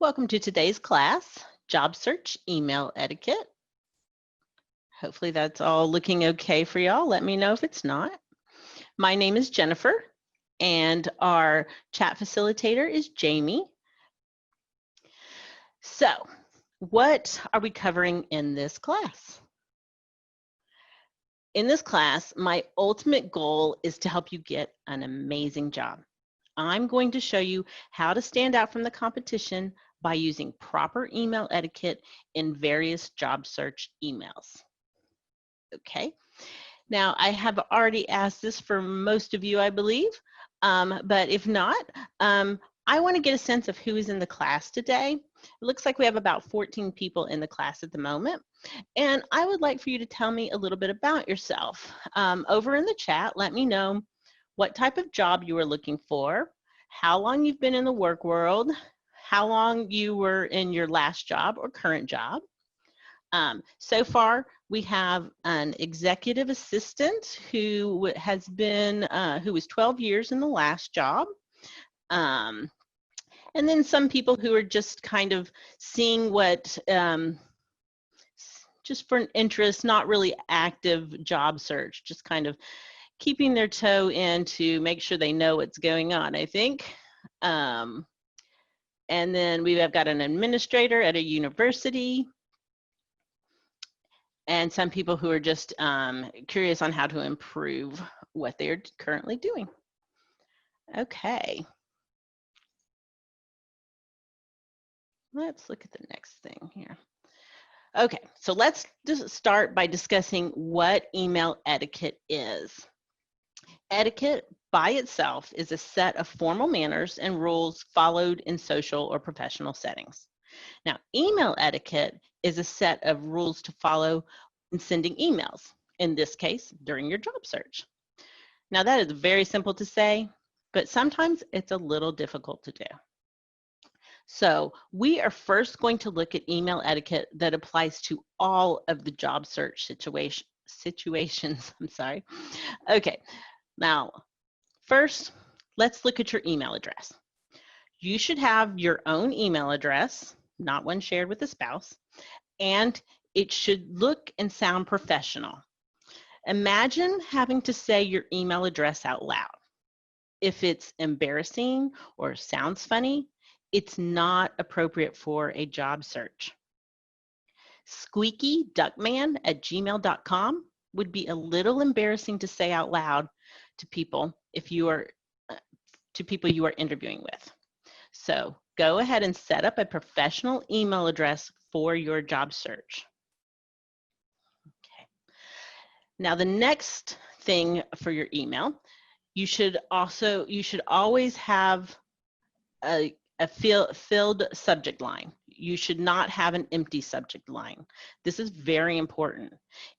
Welcome to today's class, Job Search Email Etiquette. Hopefully that's all looking okay for y'all. Let me know if it's not. My name is Jennifer, and our chat facilitator is Jamie. So, what are we covering in this class? In this class, my ultimate goal is to help you get an amazing job. I'm going to show you how to stand out from the competition by using proper email etiquette in various job search emails. Okay, now I have already asked this for most of you, I believe, but if not, I want to get a sense of who is in the class today. It looks like we have about 14 people in the class at the moment, and I would like for you to tell me a little bit about yourself. Over in the chat, let me know what type of job you are looking for, how long you've been in the work world, how long you were in your last job or current job. So far, we have an executive assistant who has been, who was 12 years in the last job. And then some people who are just kind of seeing what, just for an interest, not really active job search, just kind of keeping their toe in to make sure they know what's going on, I think. And then we have got an administrator at a university, and some people who are just curious on how to improve what they're currently doing. Okay. Let's look at the next thing here. Okay, so let's just start by discussing what email etiquette is. Etiquette by itself is a set of formal manners and rules followed in social or professional settings. Now, email etiquette is a set of rules to follow in sending emails, in this case, during your job search. Now, that is very simple to say, but sometimes it's a little difficult to do. So we are first going to look at email etiquette that applies to all of the job search situations. I'm sorry. Okay, now, first, let's look at your email address. You should have your own email address, not one shared with a spouse, and it should look and sound professional. Imagine having to say your email address out loud. If it's embarrassing or sounds funny, it's not appropriate for a job search. squeakyduckman@gmail.com would be a little embarrassing to say out loud to people if you are you are interviewing with. So go ahead and set up a professional email address for your job search. Okay. Now the next thing for your email, you should always have a filled subject line. You should not have an empty subject line. This is very important.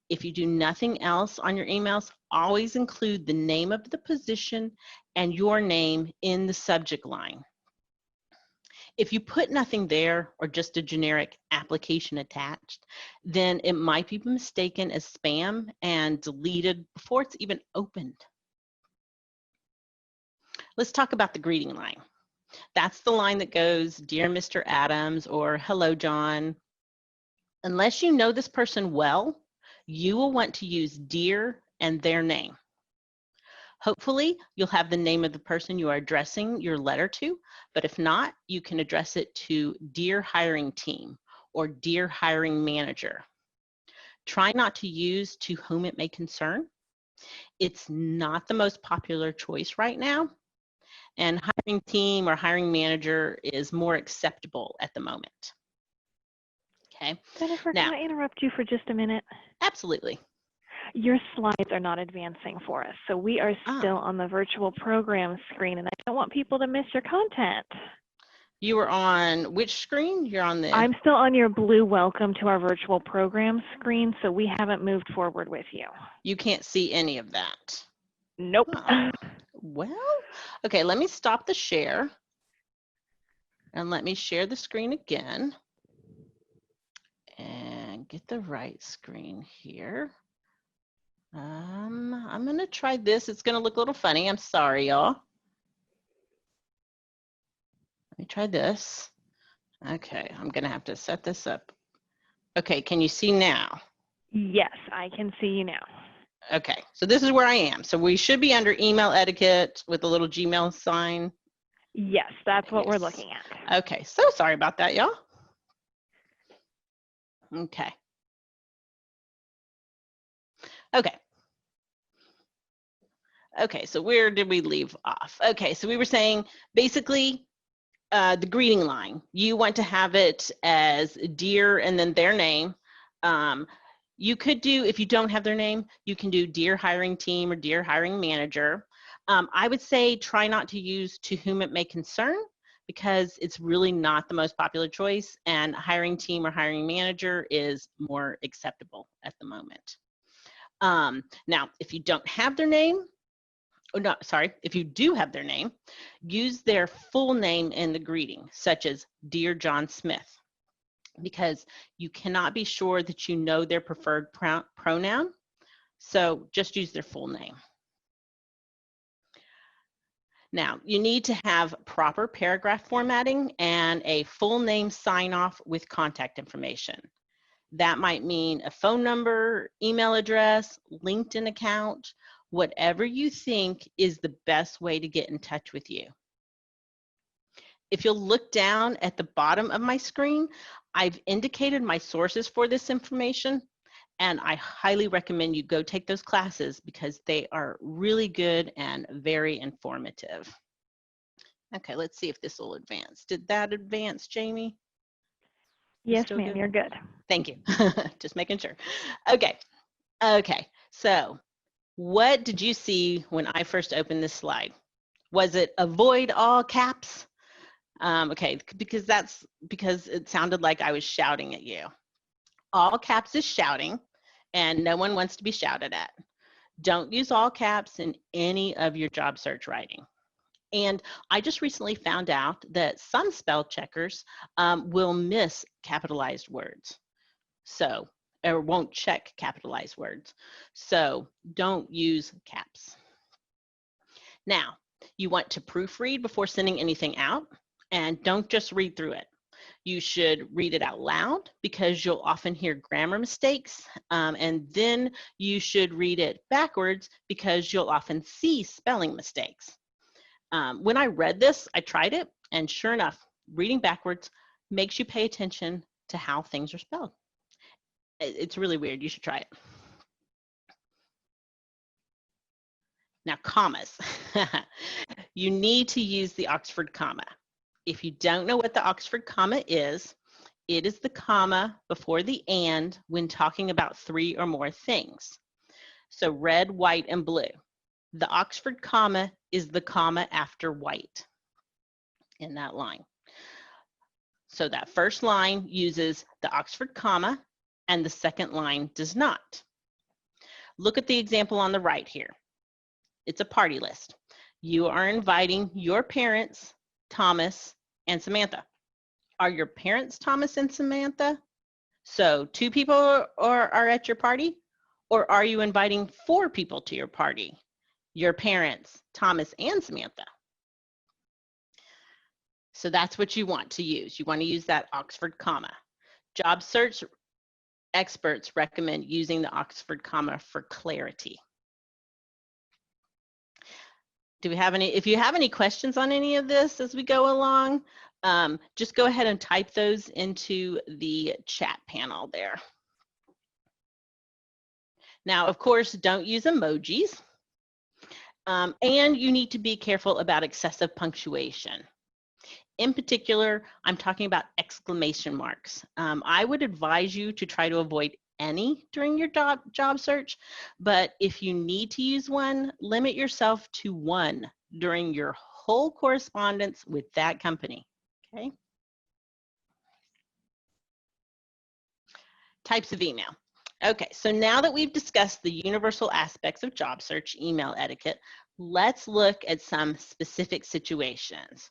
If you do nothing else on your emails, always include the name of the position and your name in the subject line. If you put nothing there or just a generic application attached, then it might be mistaken as spam and deleted before it's even opened. Let's talk about the greeting line. That's the line that goes, "Dear Mr. Adams," or "Hello, John." Unless you know this person well, you will want to use "dear" and their name. Hopefully, you'll have the name of the person you are addressing your letter to, but if not, you can address it to "Dear Hiring Team" or "Dear Hiring Manager." Try not to use "to whom it may concern." It's not the most popular choice right now, and hiring team or hiring manager is more acceptable at the moment. Okay. Jennifer, now, can I interrupt you for just a minute? Absolutely. Your slides are not advancing for us, so we are still on the virtual program screen, and I don't want people to miss your content. You were on which screen? You're on the... I'm still on your blue welcome to our virtual program screen, so we haven't moved forward with you. You can't see any of that? Nope. Well, okay, let me stop the share and let me share the screen again and get the right screen here. I'm gonna try this. It's gonna look a little funny. I'm sorry, y'all. Let me try this. Okay, I'm gonna have to set this up. Okay, can you see now? Yes, I can see you now. Okay, so this is where I am. So we should be under email etiquette with a little Gmail sign. Yes, that's what we're Yes. looking at. Okay, so sorry about that, y'all. Okay. Okay. Okay, so where did we leave off? Okay, so we were saying basically the greeting line. You want to have it as dear and then their name. You could do, if you don't have their name, you can do dear hiring team or dear hiring manager. I would say try not to use to whom it may concern because it's really not the most popular choice, and hiring team or hiring manager is more acceptable at the moment. Now, if you don't have their name, or not, sorry, if you do have their name, use their full name in the greeting, such as Dear John Smith, because you cannot be sure that you know their preferred pronoun. So just use their full name. Now, you need to have proper paragraph formatting and a full name sign off with contact information. That might mean a phone number, email address, LinkedIn account, whatever you think is the best way to get in touch with you. If you'll look down at the bottom of my screen, I've indicated my sources for this information, and I highly recommend you go take those classes because they are really good and very informative. Okay, let's see if this will advance. Did that advance, Jamie? Yes, ma'am, you're good. Thank you. Just making sure. Okay. Okay. So, what did you see when I first opened this slide? Was it avoid all caps? Okay, because it sounded like I was shouting at you. All caps is shouting, and no one wants to be shouted at. Don't use all caps in any of your job search writing. And I just recently found out that some spell checkers will miss capitalized words. So, or won't check capitalized words. So don't use caps. Now, you want to proofread before sending anything out, and don't just read through it. You should read it out loud because you'll often hear grammar mistakes, and then you should read it backwards because you'll often see spelling mistakes. When I read this, I tried it, and sure enough, reading backwards makes you pay attention to how things are spelled. It's really weird. You should try it. Now, commas. You need to use the Oxford comma. If you don't know what the Oxford comma is, it is the comma before the and when talking about three or more things. So red, white, and blue. The Oxford comma is the comma after white in that line. So that first line uses the Oxford comma and the second line does not. Look at the example on the right here. It's a party list. You are inviting your parents, Thomas, and Samantha. Are your parents Thomas and Samantha? So 2 people are at your party? Or are you inviting 4 people to your party? Your parents, Thomas and Samantha. So that's what you want to use. You want to use that Oxford comma. Job search experts recommend using the Oxford comma for clarity. Do we have any, if you have any questions on any of this as we go along, just go ahead and type those into the chat panel there. Now, of course, don't use emojis. And you need to be careful about excessive punctuation. In particular, I'm talking about exclamation marks. I would advise you to try to avoid any during your job search, but if you need to use one, limit yourself to one during your whole correspondence with that company, okay? Types of email. Okay, so now that we've discussed the universal aspects of job search email etiquette, let's look at some specific situations.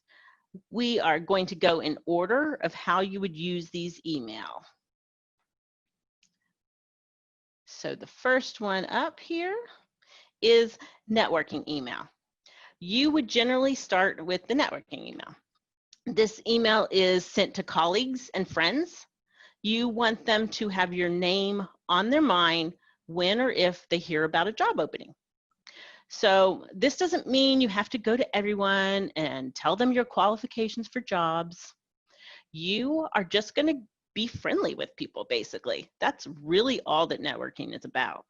We are going to go in order of how you would use these email. So the first one up here is networking email. You would generally start with the networking email. This email is sent to colleagues and friends. You want them to have your name on their mind when or if they hear about a job opening. So this doesn't mean you have to go to everyone and tell them your qualifications for jobs. You are just going to be friendly with people, basically. That's really all that networking is about.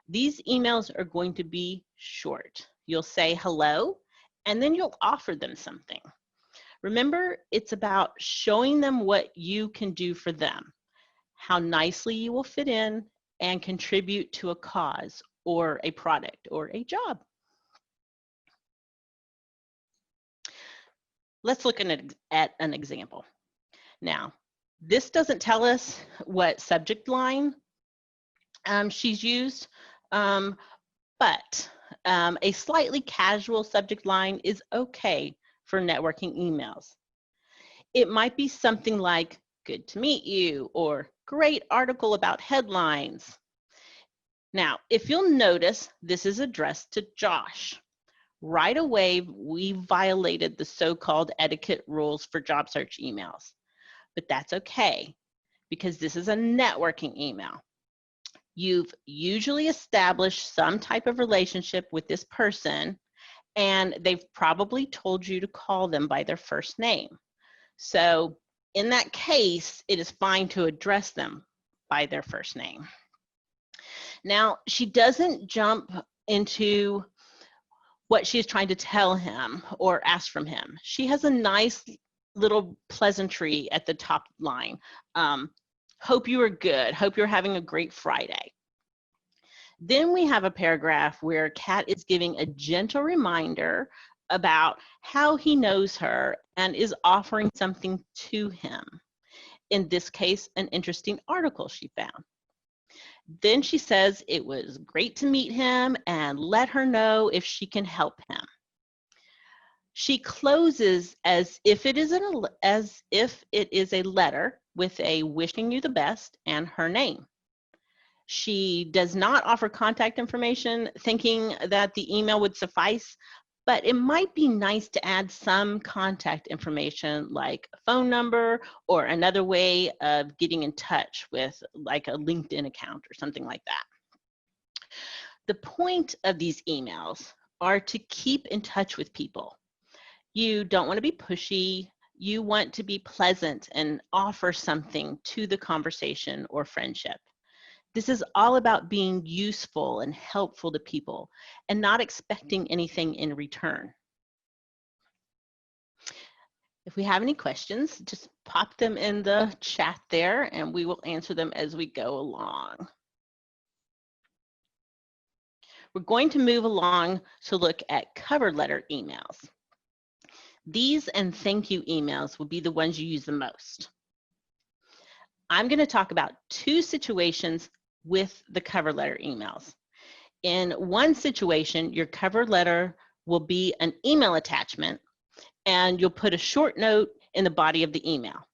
These emails are going to be short. You'll say hello, and then you'll offer them something. Remember, it's about showing them what you can do for them, how nicely you will fit in and contribute to a cause or a product or a job. Let's look at an example. Now, this doesn't tell us what subject line she's used, but a slightly casual subject line is okay for networking emails. It might be something like, good to meet you, or great article about headlines. Now, if you'll notice, this is addressed to Josh. Right away, we violated the so-called etiquette rules for job search emails, but that's okay because this is a networking email. You've usually established some type of relationship with this person, and they've probably told you to call them by their first name. So in that case, it is fine to address them by their first name. Now, she doesn't jump into what she's trying to tell him or ask from him. She has a nice little pleasantry at the top line. Hope you are good. Hope you're having a great Friday. Then we have a paragraph where Kat is giving a gentle reminder about how he knows her and is offering something to him. In this case, an interesting article she found. Then she says it was great to meet him and let her know if she can help him. She closes as if it is a letter with a wishing you the best and her name. She does not offer contact information, thinking that the email would suffice, but it might be nice to add some contact information like a phone number or another way of getting in touch with, like a LinkedIn account or something like that. The point of these emails are to keep in touch with people. You don't want to be pushy. You want to be pleasant and offer something to the conversation or friendship. This is all about being useful and helpful to people and not expecting anything in return. If we have any questions, just pop them in the chat there and we will answer them as we go along. We're going to move along to look at cover letter emails. These and thank you emails will be the ones you use the most. I'm going to talk about two situations with the cover letter emails. In one situation, your cover letter will be an email attachment and you'll put a short note in the body of the email.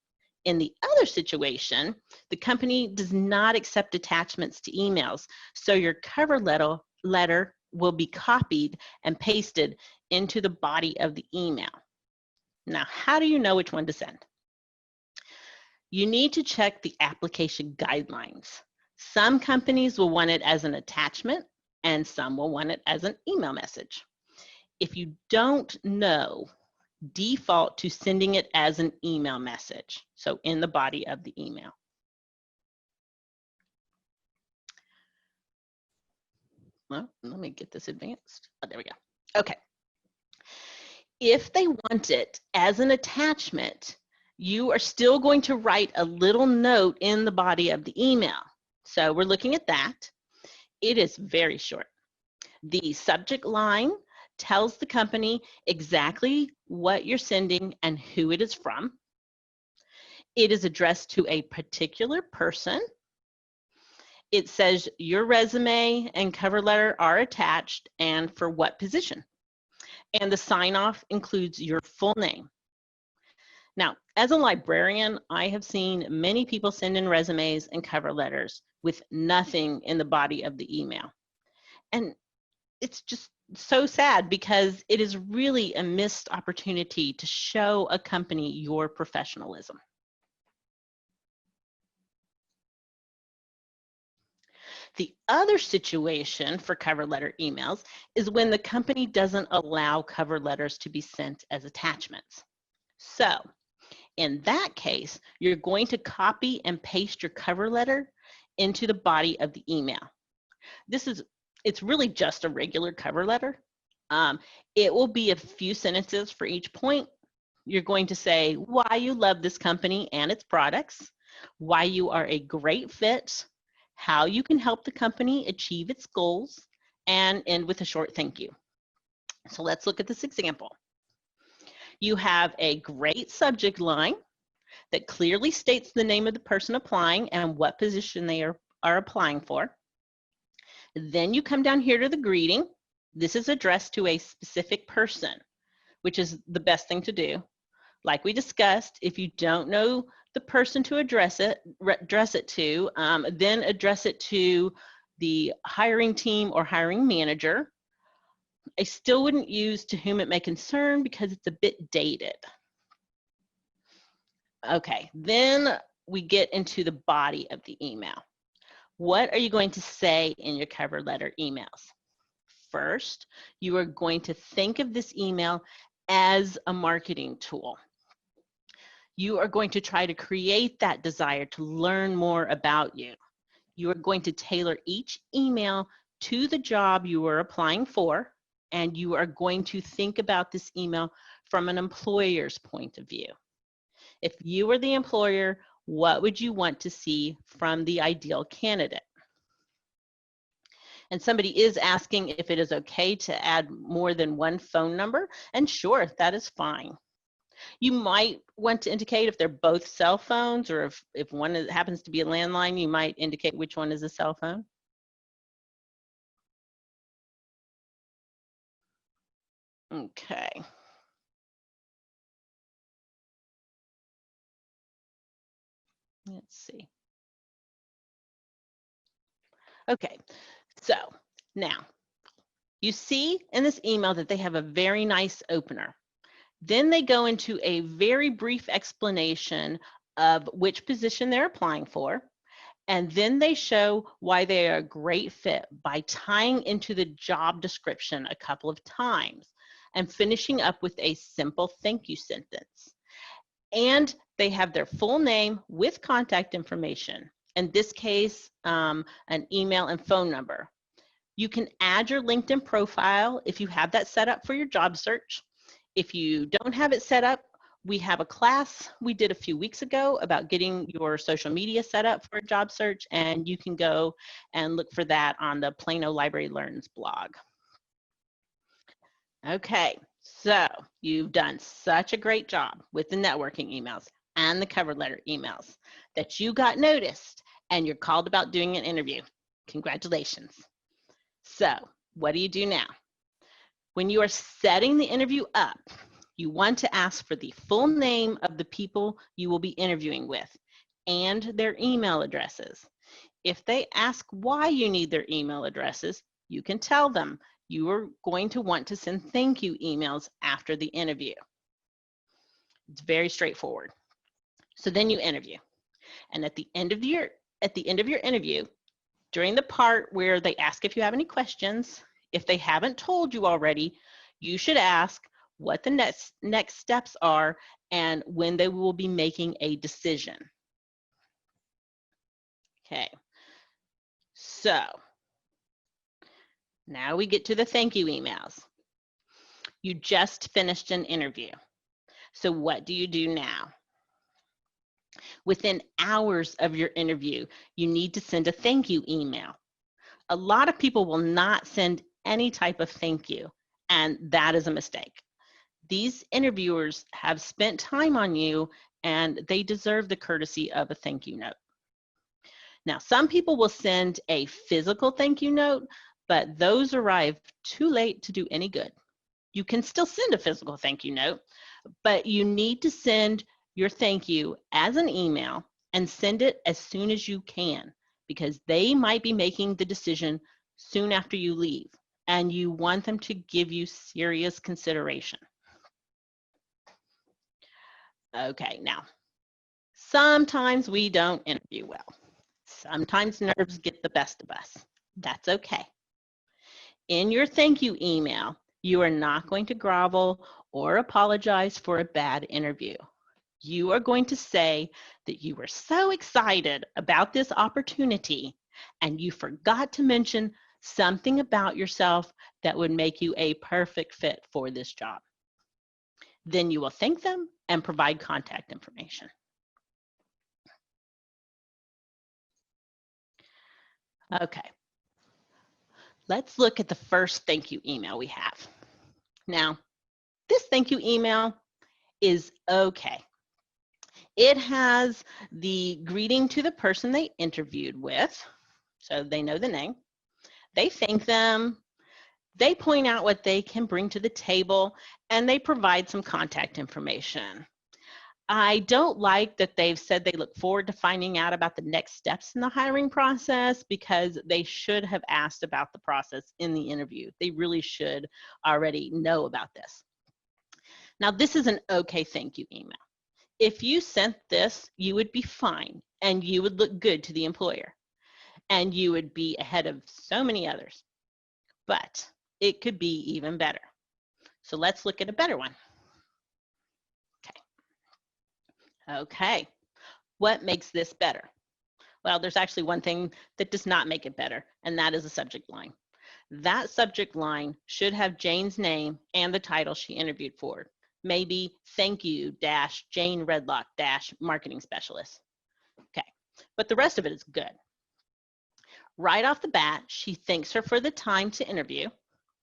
In the other situation, the company does not accept attachments to emails, so your cover letter will be copied and pasted into the body of the email. Now, how do you know which one to send? You need to check the application guidelines. Some companies will want it as an attachment and some will want it as an email message. If you don't know, default to sending it as an email message, so in the body of the email. Well, let me get this advanced. Oh, there we go. Okay. If they want it as an attachment, you are still going to write a little note in the body of the email. So we're looking at that. It is very short. The subject line tells the company exactly what you're sending and who it is from. It is addressed to a particular person. It says your resume and cover letter are attached and for what position. And the sign-off includes your full name. Now, as a librarian, I have seen many people send in resumes and cover letters with nothing in the body of the email. And it's just so sad because it is really a missed opportunity to show a company your professionalism. The other situation for cover letter emails is when the company doesn't allow cover letters to be sent as attachments. So in that case, you're going to copy and paste your cover letter into the body of the email. It's really just a regular cover letter. It will be a few sentences for each point. You're going to say why you love this company and its products, why you are a great fit, how you can help the company achieve its goals, and end with a short thank you. So let's look at this example. You have a great subject line that clearly states the name of the person applying and what position they are applying for. Then you come down here to the greeting. This is addressed to a specific person, which is the best thing to do. Like we discussed, if you don't know the person to address it to, then address it to the hiring team or hiring manager. I still wouldn't use to whom it may concern because it's a bit dated. Okay, then we get into the body of the email. What are you going to say in your cover letter emails? First, you are going to think of this email as a marketing tool. You are going to try to create that desire to learn more about you. You are going to tailor each email to the job you are applying for, and you are going to think about this email from an employer's point of view. If you were the employer, what would you want to see from the ideal candidate? And somebody is asking if it is okay to add more than one phone number, and sure, that is fine. You might want to indicate if they're both cell phones, or if one happens to be a landline, you might indicate which one is a cell phone. Okay. Let's see. Okay, so now you see in this email that they have a very nice opener. Then they go into a very brief explanation of which position they're applying for. And then they show why they are a great fit by tying into the job description a couple of times and finishing up with a simple thank you sentence. And they have their full name with contact information. In this case, an email and phone number. You can add your LinkedIn profile if you have that set up for your job search. If you don't have it set up, we have a class we did a few weeks ago about getting your social media set up for a job search, and you can go and look for that on the Plano Library Learns blog. Okay, so you've done such a great job with the networking emails and the cover letter emails that you got noticed and you're called about doing an interview. Congratulations. So what do you do now? When you are setting the interview up, you want to ask for the full name of the people you will be interviewing with and their email addresses. If they ask why you need their email addresses, you can tell them you are going to want to send thank you emails after the interview. It's very straightforward. So then you interview. And at the end of your interview, during the part where they ask if you have any questions, if they haven't told you already, you should ask what the next steps are and when they will be making a decision. Okay, so now we get to the thank you emails. You just finished an interview. So what do you do now? Within hours of your interview, you need to send a thank you email. A lot of people will not send any type of thank you, and that is a mistake. These interviewers have spent time on you, and they deserve the courtesy of a thank you note. Now, some people will send a physical thank you note, but those arrive too late to do any good. You can still send a physical thank you note, but you need to send your thank you as an email and send it as soon as you can, because they might be making the decision soon after you leave. and you want them to give you serious consideration. Okay, now, sometimes we don't interview well. Sometimes nerves get the best of us. That's okay. In your thank you email, you are not going to grovel or apologize for a bad interview. You are going to say that you were so excited about this opportunity and you forgot to mention something about yourself that would make you a perfect fit for this job. Then you will thank them and provide contact information. Okay, let's look at the first thank you email we have. Now, this thank you email is okay. It has the greeting to the person they interviewed with, so they know the name. They thank them, they point out what they can bring to the table, and they provide some contact information. I don't like that they've said they look forward to finding out about the next steps in the hiring process, because they should have asked about the process in the interview. They really should already know about this. Now, this is an okay thank you email. If you sent this, you would be fine and you would look good to the employer and you would be ahead of so many others. But it could be even better. So let's look at a better one. Okay, what makes this better? Well, there's actually one thing that does not make it better, and that is a subject line. That subject line should have Jane's name and the title she interviewed for. Maybe thank you - Jane Redlock - marketing specialist. Okay, but the rest of it is good. Right off the bat, she thanks her for the time to interview.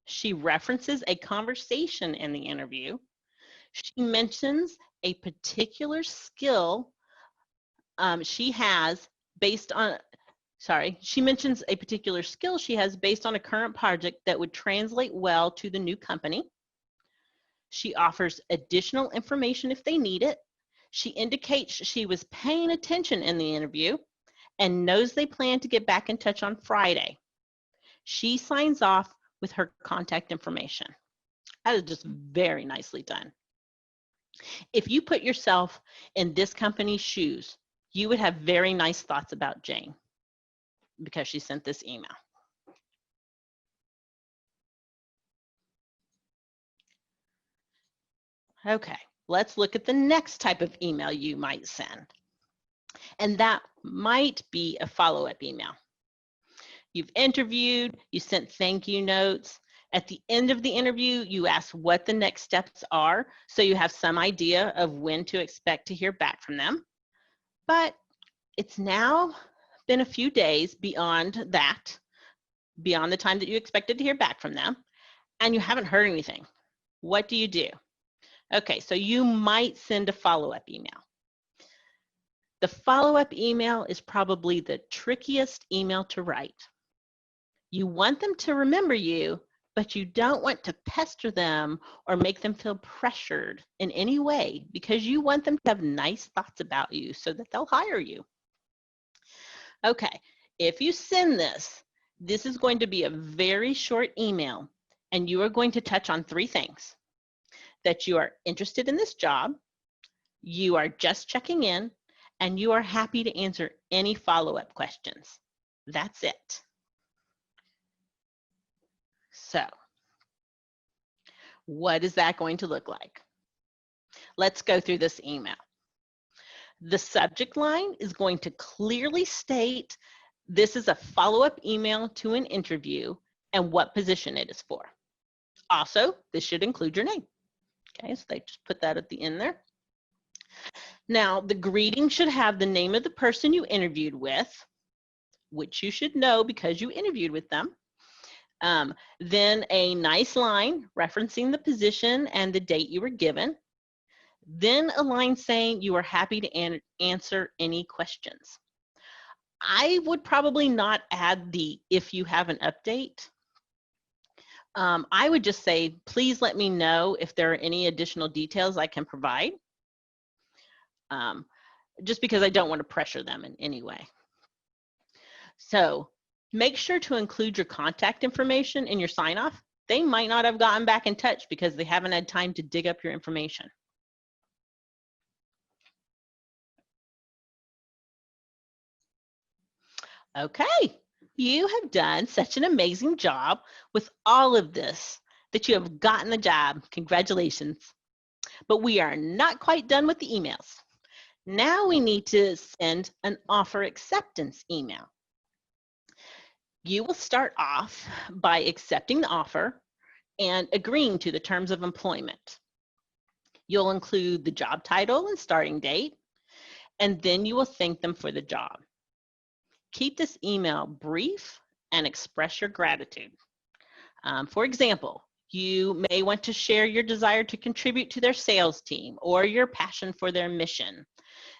She references a conversation in the interview. She mentions a particular skill she has based on, she mentions a particular skill she has based on a current project that would translate well to the new company. She offers additional information if they need it. She indicates she was paying attention in the interview and knows they plan to get back in touch on Friday. She signs off with her contact information. That is just very nicely done. If you put yourself in this company's shoes, you would have very nice thoughts about Jane because she sent this email. Okay, let's look at the next type of email you might send. And that might be a follow-up email. You've interviewed, you sent thank you notes. At the end of the interview, you ask what the next steps are, so you have some idea of when to expect to hear back from them. But it's now been a few days beyond that, beyond the time that you expected to hear back from them, and you haven't heard anything. What do you do? Okay, so you might send a follow-up email. The follow-up email is probably the trickiest email to write. You want them to remember you, but you don't want to pester them or make them feel pressured in any way, because you want them to have nice thoughts about you so that they'll hire you. Okay, if you send this, this is going to be a very short email, and you are going to touch on 3 things: that you are interested in this job, you are just checking in, and you are happy to answer any follow-up questions. That's it. So, what is that going to look like? Let's go through this email. The subject line is going to clearly state this is a follow-up email to an interview and what position it is for. Also, this should include your name. Okay, so they just put that at the end there. Now, the greeting should have the name of the person you interviewed with, which you should know because you interviewed with them. Then a nice line referencing the position and the date you were given. Then a line saying you are happy to answer any questions. I would probably not add the "if you have an update." I would just say, please let me know if there are any additional details I can provide, just because I don't want to pressure them in any way. So Make sure to include your contact information in your sign-off. They might not have gotten back in touch because they haven't had time to dig up your information. Okay, you have done such an amazing job with all of this that you have gotten the job. Congratulations. But we are not quite done with the emails. Now we need to send an offer acceptance email. You will start off by accepting the offer and agreeing to the terms of employment. You'll include the job title and starting date, and then you will thank them for the job. Keep this email brief and express your gratitude. For example, you may want to share your desire to contribute to their sales team or your passion for their mission.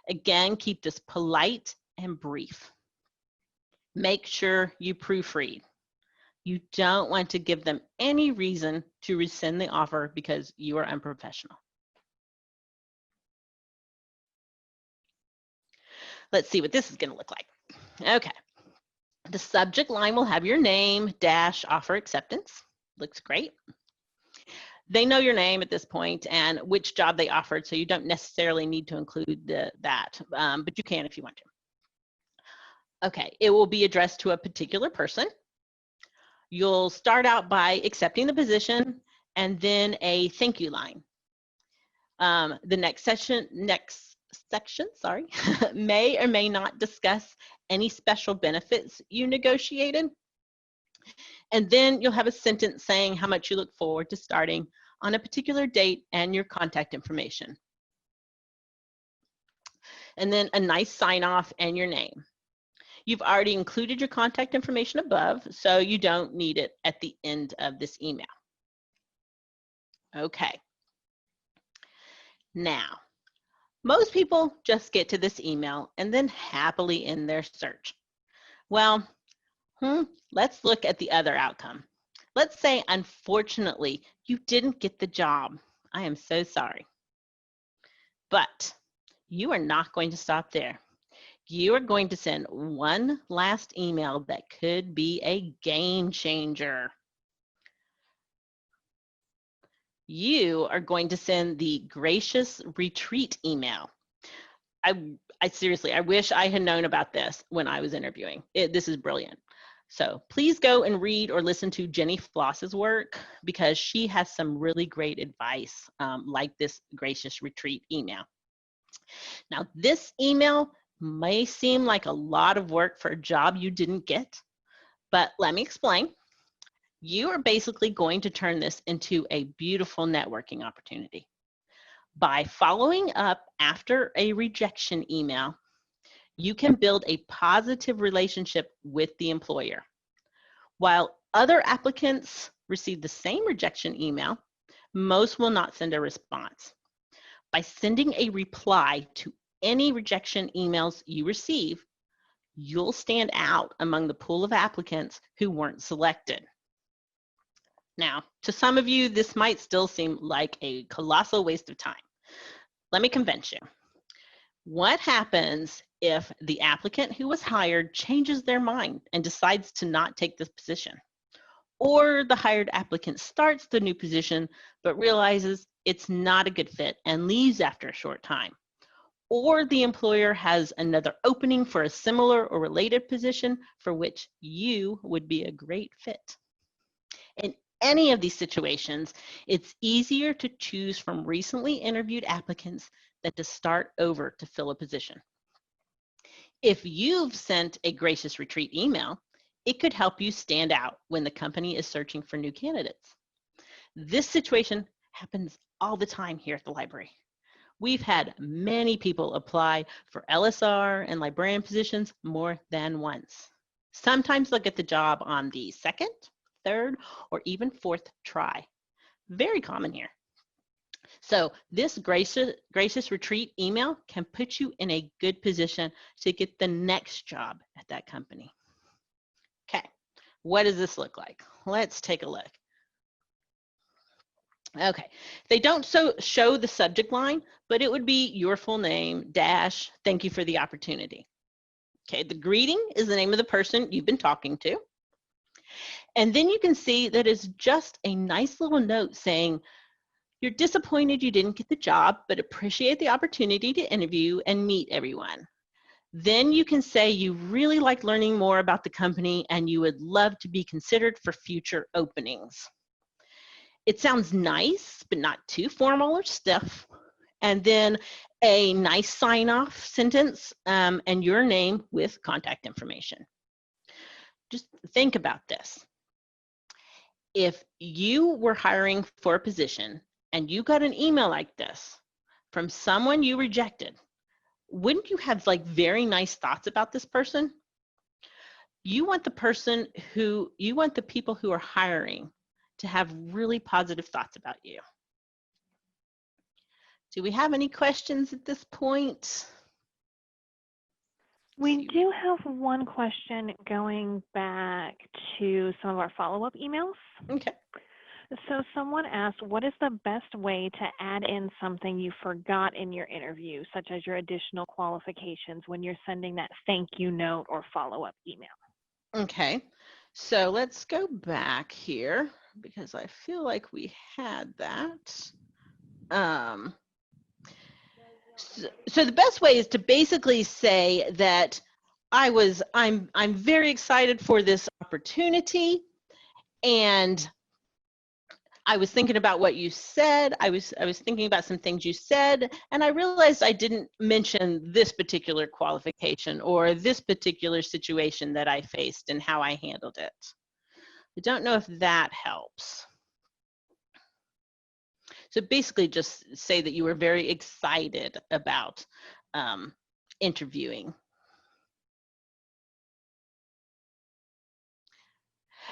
Again, keep this polite and brief. Make sure you proofread. You don't want to give them any reason to rescind the offer because you are unprofessional. Let's see what this is going to look like. Okay. The subject line will have your name dash offer acceptance. Looks great. They know your name at this point and which job they offered, so you don't necessarily need to include that, but you can if you want to. Okay, it will be addressed to a particular person. You'll start out by accepting the position and then a thank you line. The next section, may or may not discuss any special benefits you negotiated. And then you'll have a sentence saying how much you look forward to starting on a particular date and your contact information. And then a nice sign off and your name. You've already included your contact information above, so you don't need it at the end of this email. Okay. Now, most people just get to this email and then happily end their search. Well, let's look at the other outcome. Let's say, unfortunately, you didn't get the job. I am so sorry. But you are not going to stop there. You are going to send one last email that could be a game changer. You are going to send the gracious retreat email. I seriously, I wish I had known about this when I was interviewing. This is brilliant. So please go and read or listen to Jenny Floss's work because she has some really great advice like this gracious retreat email. Now, this email may seem like a lot of work for a job you didn't get, but let me explain. You are basically going to turn this into a beautiful networking opportunity. By following up after a rejection email, you can build a positive relationship with the employer. While other applicants receive the same rejection email, most will not send a response. By sending a reply to any rejection emails you receive, you'll stand out among the pool of applicants who weren't selected. Now, to some of you, this might still seem like a colossal waste of time. Let me convince you. What happens if the applicant who was hired changes their mind and decides to not take this position? Or the hired applicant starts the new position but realizes it's not a good fit and leaves after a short time? Or the employer has another opening for a similar or related position for which you would be a great fit? In any of these situations, it's easier to choose from recently interviewed applicants than to start over to fill a position. If you've sent a gracious retreat email, it could help you stand out when the company is searching for new candidates. This situation happens all the time here at the library. We've had many people apply for LSR and librarian positions more than once. Sometimes they'll get the job on the second, third, or even fourth try. Very common here. So this gracious retreat email can put you in a good position to get the next job at that company. Okay, what does this look like? Let's take a look. Okay, they don't show the subject line, but it would be your full name dash thank you for the opportunity. Okay, the greeting is the name of the person you've been talking to. And then you can see that it's just a nice little note saying, you're disappointed you didn't get the job, but appreciate the opportunity to interview and meet everyone. Then you can say you really like learning more about the company and you would love to be considered for future openings. It sounds nice, but not too formal or stiff. And then a nice sign-off sentence and your name with contact information. Just think about this. If you were hiring for a position and you got an email like this from someone you rejected, wouldn't you have like very nice thoughts about this person? You want the people who are hiring to have really positive thoughts about you. Do we have any questions at this point? We do have one question going back to some of our follow-up emails. Okay. So someone asked, what is the best way to add in something you forgot in your interview, such as your additional qualifications when you're sending that thank you note or follow-up email? Okay, so let's go back here because I feel like we had that. So the best way is to basically say that I'm very excited for this opportunity, and I was thinking about what you said. I was thinking about some things you said, and I realized I didn't mention this particular qualification or this particular situation that I faced and how I handled it. I don't know if that helps. So basically just say that you were very excited about interviewing.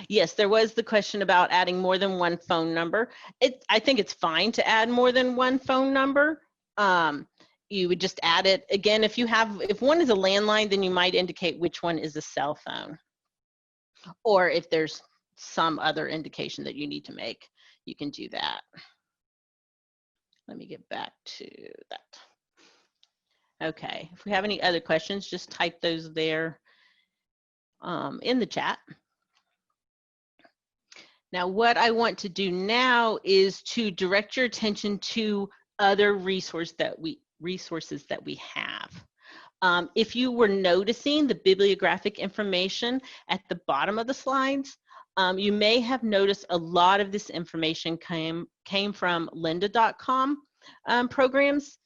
Yes, there was the question about adding more than one phone number. I think it's fine to add more than one phone number. You would just add it. Again, if one is a landline, then you might indicate which one is a cell phone. Or if there's some other indication that you need to make, you can do that. Let me get back to that. Okay, if we have any other questions, just type those there in the chat. Now, what I want to do now is to direct your attention to other resources that we have. If you were noticing the bibliographic information at the bottom of the slides, you may have noticed a lot of this information came from lynda.com programs.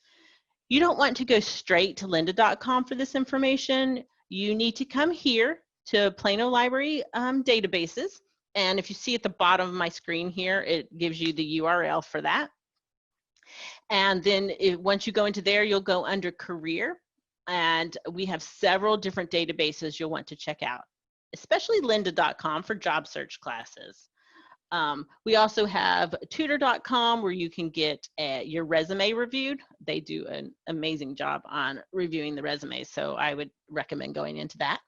You don't want to go straight to lynda.com for this information. You need to come here to Plano Library databases. And if you see at the bottom of my screen here, it gives you the URL for that. And then once you go into there, you'll go under career. And we have several different databases you'll want to check out, especially lynda.com for job search classes. We also have tutor.com where you can get your resume reviewed. They do an amazing job on reviewing the resumes, so I would recommend going into that.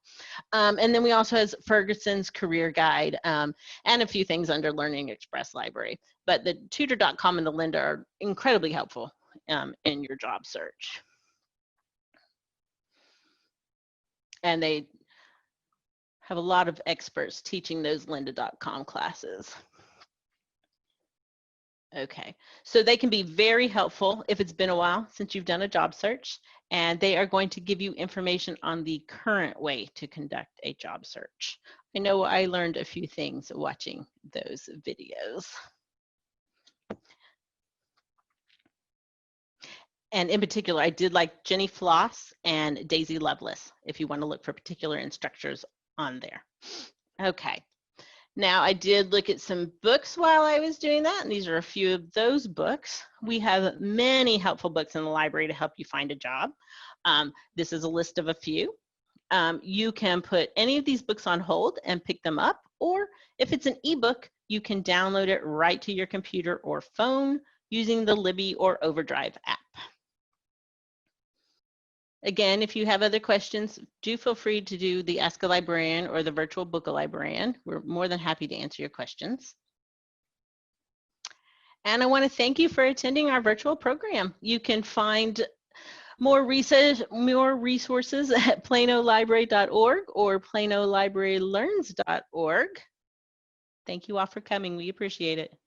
And then we also have Ferguson's Career Guide and a few things under Learning Express Library. But the tutor.com and the Lynda are incredibly helpful in your job search. And they have a lot of experts teaching those lynda.com classes. Okay, so they can be very helpful if it's been a while since you've done a job search, and they are going to give you information on the current way to conduct a job search. I know I learned a few things watching those videos. And in particular, I did like Jenny Floss and Daisy Lovelace, if you want to look for particular instructors on there. Okay. Now, I did look at some books while I was doing that, and these are a few of those books. We have many helpful books in the library to help you find a job. This is a list of a few. You can put any of these books on hold and pick them up, or if it's an ebook, you can download it right to your computer or phone using the Libby or Overdrive app. Again, if you have other questions, do feel free to do the Ask a Librarian or the Virtual Book a Librarian. We're more than happy to answer your questions. And I want to thank you for attending our virtual program. You can find More resources at planolibrary.org or planolibrarylearns.org. Thank you all for coming. We appreciate it.